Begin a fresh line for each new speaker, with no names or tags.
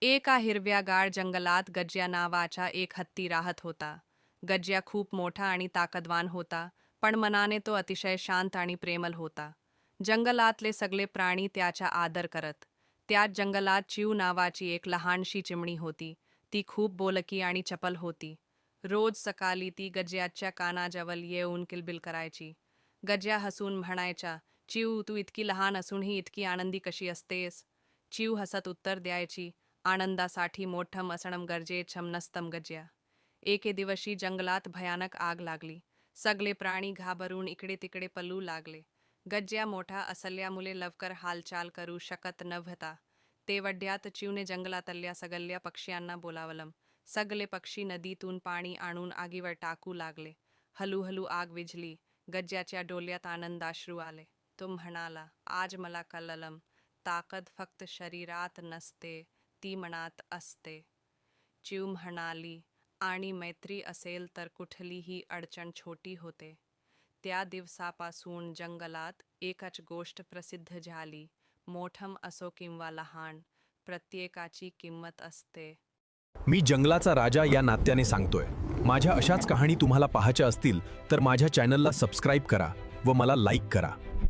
एका हिरव्यागार जंगलात गज्या नावाचा एक हत्ती राहत होता. गज्या खूप मोठा आणि ताकदवान होता, पण मनाने तो अतिशय शांत आणि प्रेमळ होता. जंगलातले सगळे प्राणी त्याचा आदर करत. त्याच जंगलात चिव नावाची एक लहानशी चिमणी होती. ती खूप बोलकी आणि चपल होती. रोज सकाळी ती गज्याच्या कानाजवळ येऊन किलबिल करायची. गज्या हसून म्हणायचा, चिव, तू इतकी लहान असूनही इतकी आनंदी कशी असतेस? चिव हसत उत्तर द्यायची, आनंदासाठी मोठं असणं गरजेचं नसतं गज्या. एके दिवशी जंगलात भयानक आग लागली. सगळे प्राणी घाबरून इकडे तिकडे पळू लागले. गज्या मोठा असल्यामुळे लवकर हालचाल करू शकत नव्हता. तेवढ्यात चिवने जंगलातल्या सगळ्या पक्ष्यांना बोलावलं. सगळे पक्षी नदीतून पाणी आणून आगीवर टाकू लागले. हळूहळू आग विझली. गज्याच्या डोळ्यात आनंदाश्रू आले. तो म्हणाला, आज मला कळलं, ताकद फक्त शरीरात नसते, ती मनात असते. चिव म्हणाली, आणि मैत्री असेल तर कुठलीही अडचण छोटी होते. त्या दिवसापासून जंगलात एकच गोष्ट प्रसिद्ध झाली, मोठं असो किंवा लहान, प्रत्येकाची किंमत असते.
मी जंगलाचा राजा या नात्याने सांगतोय. माझ्या अशाच कहाणी तुम्हाला पाहायच्या असतील तर माझ्या चॅनलला सबस्क्राईब करा व मला लाईक करा.